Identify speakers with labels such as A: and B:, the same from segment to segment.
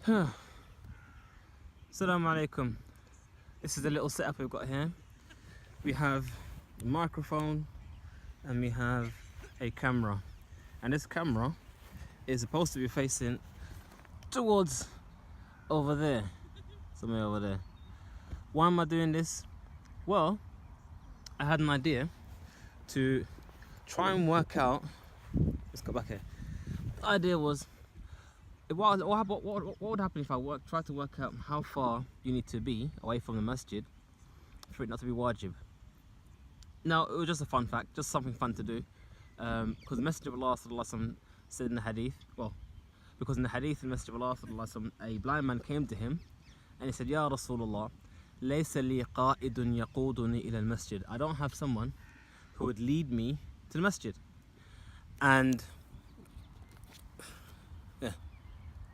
A: Assalamu alaikum. This is the little setup we've got here. We have a microphone and we have a camera. And this camera is supposed to be facing towards over there. Somewhere over there. Why am I doing this? Well, I had an idea to try and work out. Let's go back here. The idea was, what would happen if I try to work out how far you need to be away from the masjid for it not to be wajib? Now, it was just a fun fact, just something fun to do, because the Messenger of Allah said in the hadith, because in the hadith, the Messenger of Allah, a blind man came to him and he said, Ya Rasulullah, laysa li qa'idun yaquduni ila al-masjid. I don't have someone who would lead me to the masjid. And yeah,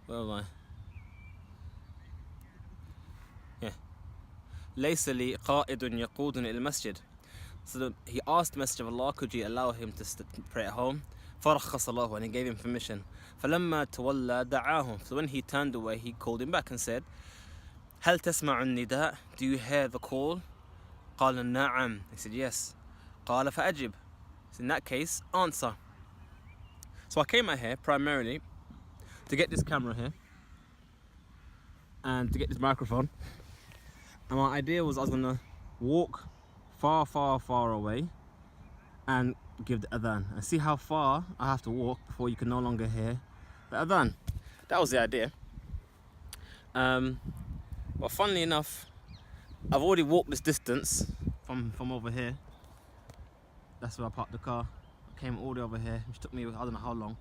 A: where am I? Yeah, laysa li qa'idun yaquduni ila al-masjid. So he asked the Messenger of Allah, could you allow him to pray at home? فَرَخَّصَ اللَّهُ, and he gave him permission. فَلَمَّا تَوَلَّى دَعَاهُ. So when he turned away, he called him back and said, هَلْ تَسْمَعُ النِّدَاء? Do you hear the call? قَالَ نَعَمْ. He said, yes. قَالَ فَأَجِبْ. So in that case, answer. So I came out here primarily to get this camera here and to get this microphone. And my idea was I was going to walk far away and give the adhan and see how far I have to walk before you can no longer hear the adhan. That was the idea. But funnily enough, I've already walked this distance from over here. That's where I parked the car. I came all the way over here, which took me I don't know how long,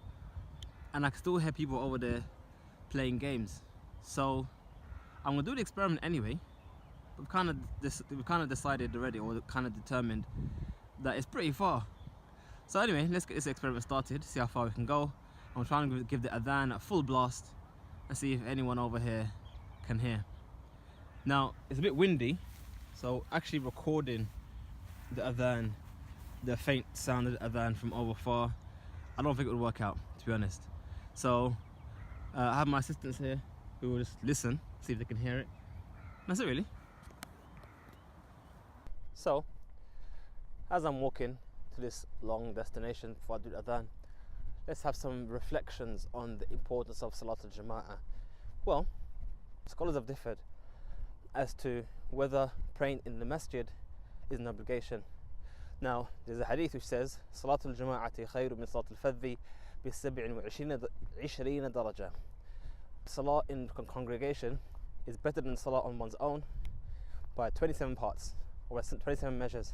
A: and I can still hear people over there playing games. So I'm gonna do the experiment anyway. We've kind of decided already, or kind of determined, that it's pretty far. So anyway, let's get this experiment started, see how far we can go. I'm trying to give the adhan a full blast and see if anyone over here can hear. Now, it's a bit windy, so actually recording the adhan, the faint sound of the adhan from over far, I don't think it would work out, to be honest. So I have my assistants here who will just listen, see if they can hear it. That's it really. So, as I'm walking to this long destination before I do the adhan, let's have some reflections on the importance of Salatul Jama'ah. Well, scholars have differed as to whether praying in the masjid is an obligation. Now, there's a hadith which says, Salatul Jama'ati khayru min Salatul Fadhi bi 27 daraja. Salah in congregation is better than Salah on one's own by 27 parts, or 27 measures.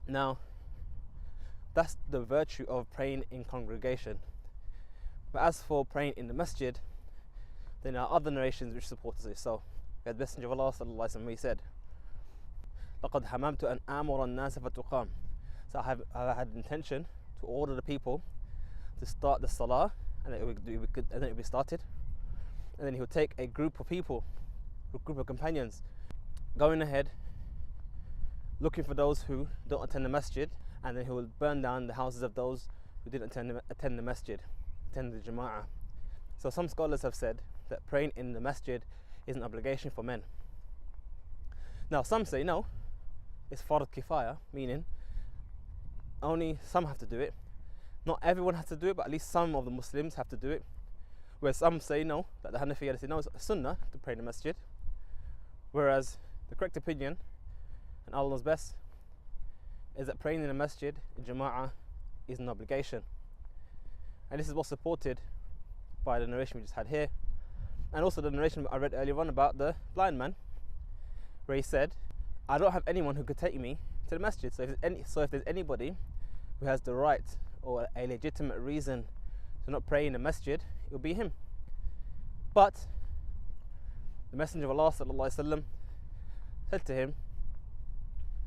A: Now, that's the virtue of praying in congregation. But as for praying in the masjid, then there are other narrations which support this. So, the Messenger of Allah sallallahu alaihi wasallam said, لَقَدْ حَمَمْتُ أَنْ آمُرَ النَّاسَ فَتُقَامْ. So I had intention to order the people to start the salah, and then it would be started. And then he would take a group of people, a group of companions, going ahead, looking for those who don't attend the masjid, and then he will burn down the houses of those who didn't attend the masjid, attend the jama'ah. So some scholars have said that praying in the masjid is an obligation for men. Now some say no, it's fard kifaya, meaning only some have to do it. Not everyone has to do it, but at least some of the Muslims have to do it. Whereas some say no, that the Hanafiya say no, it's sunnah to pray in the masjid. Whereas the correct opinion, and Allah knows best, is that praying in the masjid, in jama'ah, is an obligation. And this is what's supported by the narration we just had here, and also the narration I read earlier on about the blind man, where he said, I don't have anyone who could take me to the masjid. So if there's anybody who has the right or a legitimate reason to not pray in the masjid, it will be him. But the Messenger of Allah sallallahu alaihi wasallam said to him,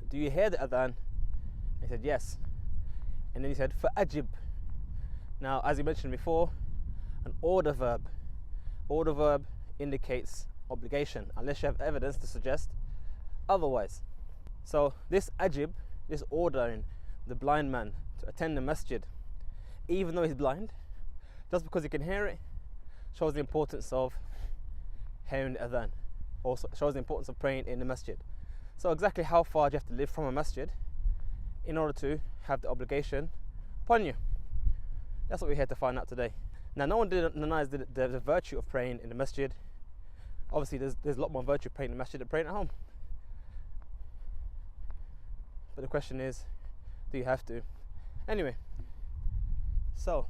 A: do you hear the adhan? He said, yes. And then he said, فَأَجِبْ. Now, as you mentioned before, an order verb indicates obligation, unless you have evidence to suggest otherwise. So this ajib, this ordering the blind man to attend the masjid, even though he's blind, just because he can hear it, shows the importance of hearing the adhan. Also shows the importance of praying in the masjid. So exactly how far do you have to live from a masjid in order to have the obligation upon you? That's what we're here to find out today. Now, no one denies the virtue of praying in the masjid. Obviously, there's a lot more virtue praying in the masjid than praying at home. But the question is, do you have to? Anyway, so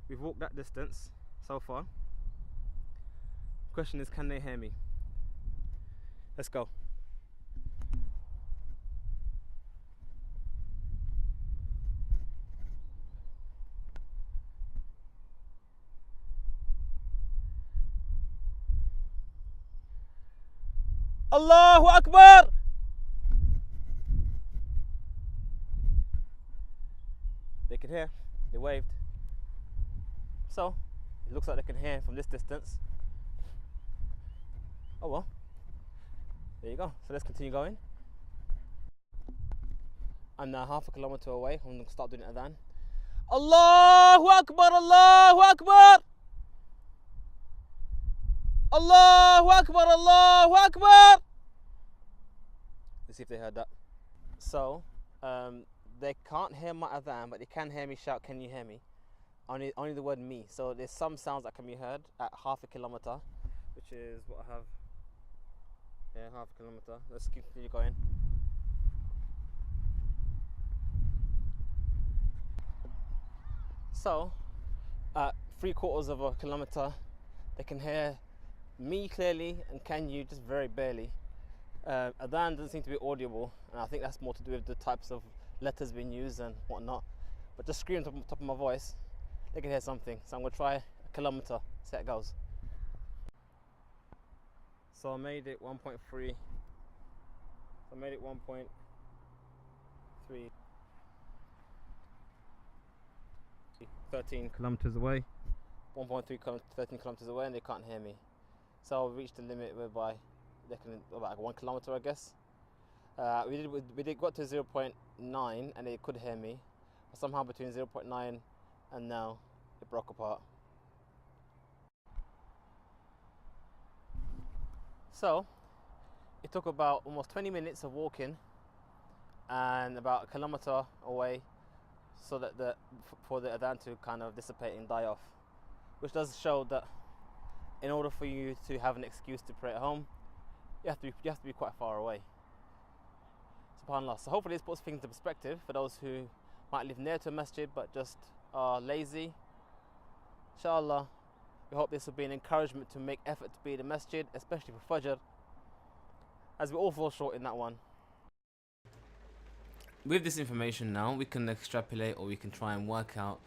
A: we've walked that distance so far. The question is, can they hear me? Let's go. Allahu Akbar! They can hear, they waved. So, it looks like they can hear from this distance. Oh well, there you go. So let's continue going. I'm now half a kilometer away. I'm going to start doing adhan. Allahu Akbar, Allahu Akbar! Allahu Akbar, Allahu Akbar! Let's see if they heard that. So, they can't hear my adhan, but they can hear me shout, can you hear me? Only the word me. So there's some sounds that can be heard at half a kilometer, which is what I have here, half a kilometer. Let's continue going. So, at 3/4 of a kilometer, they can hear me clearly and can you just very barely. Adhan doesn't seem to be audible, and I think that's more to do with the types of letters being used and whatnot. But just scream on top of my voice, they can hear something. So I'm going to try a kilometer, see how it goes. So I made it 1.3. So I made it 1.3. 13 kilometers away. 1.3 13 kilometers away, and they can't hear me. So I reached the limit whereby they can, about 1 kilometer, I guess. We did got to 0.9 and they could hear me. But somehow between 0.9 and now it broke apart. So it took about almost 20 minutes of walking and about a kilometer away, so that for the adhan to kind of dissipate and die off, which does show that in order for you to have an excuse to pray at home, you have to be quite far away. SubhanAllah. So hopefully this puts things into perspective for those who might live near to a masjid but just are lazy. Inshallah, we hope this will be an encouragement to make effort to be in the masjid, especially for Fajr, as we all fall short in that one. With this information now, we can extrapolate, or we can try and work out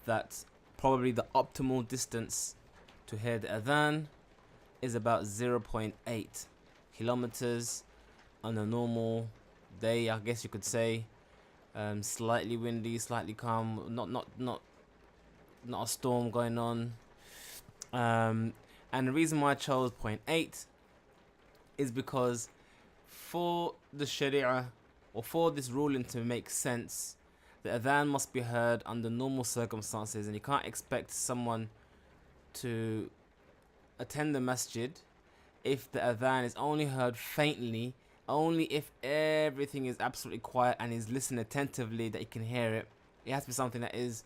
A: that probably the optimal distance to hear the adhan is about 0.8 kilometers on a normal day, I guess you could say. Slightly windy, slightly calm, not a storm going on. And the reason why I chose 0.8 is because for the Sharia, or for this ruling to make sense, the adhan must be heard under normal circumstances, and you can't expect someone to attend the masjid if the adhan is only heard faintly, only if everything is absolutely quiet and he's listening attentively that he can hear it. It has to be something that is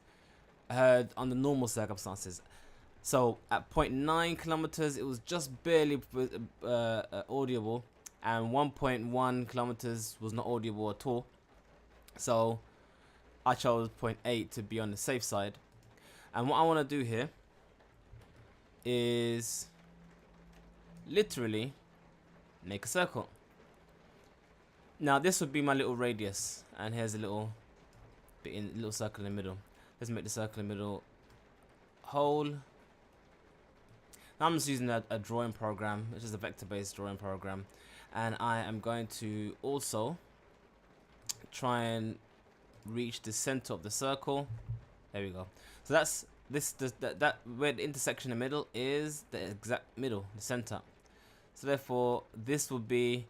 A: heard under normal circumstances. So at 0.9 kilometers it was just barely audible, and 1.1 kilometers was not audible at all. So I chose 0.8 to be on the safe side. And what I want to do here is literally make a circle. Now this would be my little radius, and here's a little circle in the middle. Let's make the circle in the middle whole. Now I'm just using a drawing program, which is a vector-based drawing program, and I am going to also try and reach the center of the circle. There we go. So that's that where the intersection in the middle is the exact middle, the center. So therefore this will be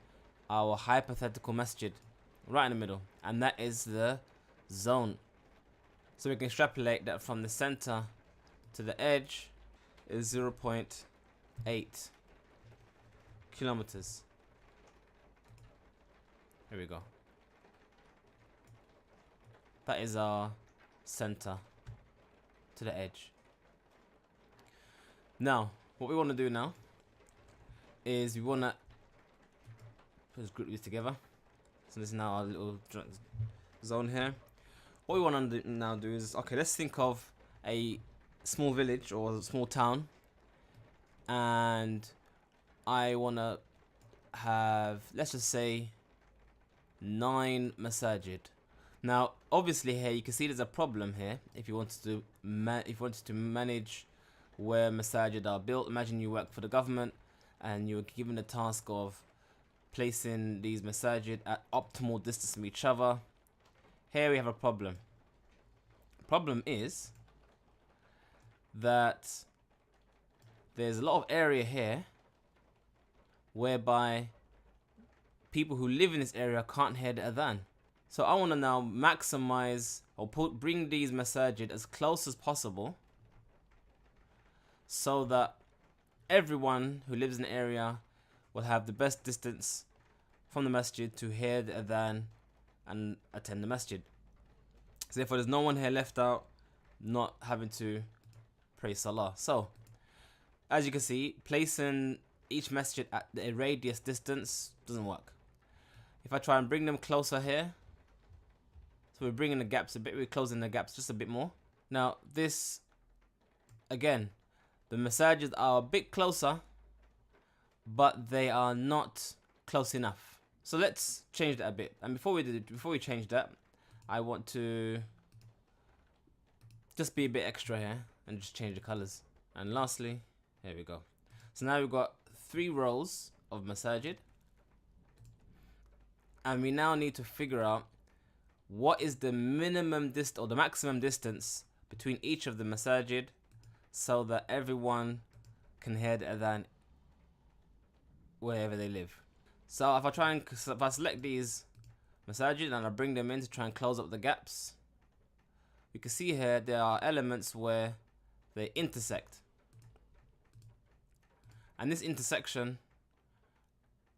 A: our hypothetical masjid right in the middle, and that is the zone. So we can extrapolate that from the center to the edge is 0.8 kilometers. Here we go. That is our center to the edge. Now, what we want to do now is we want to just group these together. So this is now our little zone here. What we want to now do is, okay, let's think of a small village or a small town, and I want to have, let's just say, 9 masajid. Now, obviously, here you can see there's a problem here. If you wanted to manage where masajid are built, imagine you work for the government and you're given the task of placing these masajid at optimal distance from each other. Here we have a problem. Problem is that there's a lot of area here whereby people who live in this area can't hear the adhan. So I want to now maximize or bring these masajid as close as possible so that everyone who lives in the area will have the best distance from the masjid to hear the adhan and attend the masjid. So therefore there's no one here left out not having to pray salah. So as you can see, placing each masjid at a radius distance doesn't work. If I try and bring them closer here, so we're bringing the gaps a bit, we're closing the gaps just a bit more. Now this, again, the masajid are a bit closer, but they are not close enough. So let's change that a bit. And before we change that, I want to just be a bit extra here and just change the colors. And lastly, here we go. So now we've got 3 rows of masajid, and we now need to figure out what is the minimum distance or the maximum distance between each of the masajid so that everyone can hear the adhan wherever they live. So if I select these masajid and I bring them in to try and close up the gaps, you can see here there are elements where they intersect. And this intersection,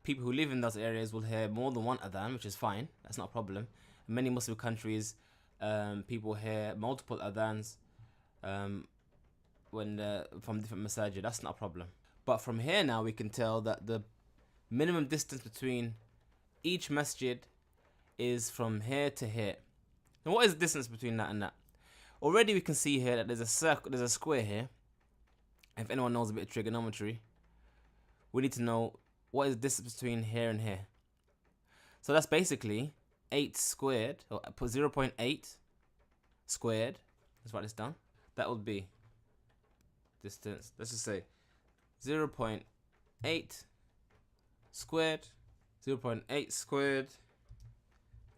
A: people who live in those areas will hear more than one adhan, which is fine. That's not a problem. In many Muslim countries, people hear multiple adhans from different masajid. That's not a problem. But from here now we can tell that the minimum distance between each masjid is from here to here. Now what is the distance between that and that? Already we can see here that there's a circle, there's a square here. If anyone knows a bit of trigonometry, we need to know what is the distance between here and here. So that's basically 8 squared, or put 0.8 squared. Let's write this down. That would be distance, let's just say 0.8 squared, 0.8 squared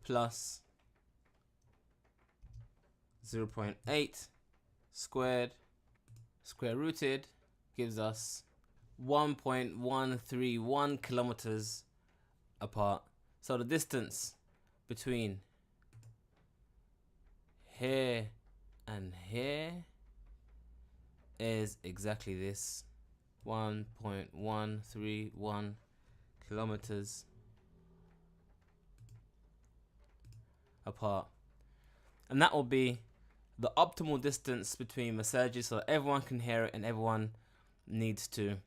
A: plus 0.8 squared square rooted gives us 1.131 kilometers apart. So the distance between here and here is exactly this, 1.131 kilometers apart. And that will be the optimal distance between masajid so that everyone can hear it and everyone needs to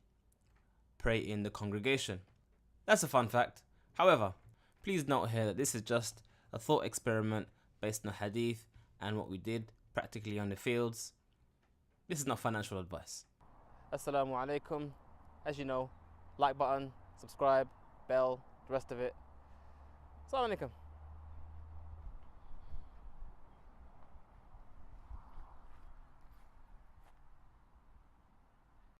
A: pray in the congregation. That's a fun fact. However, please note here that this is just a thought experiment based on hadith and what we did practically on the fields. This is not financial advice. Assalamu alaikum. As you know, like button, subscribe, bell, the rest of it. Assalamu alaikum.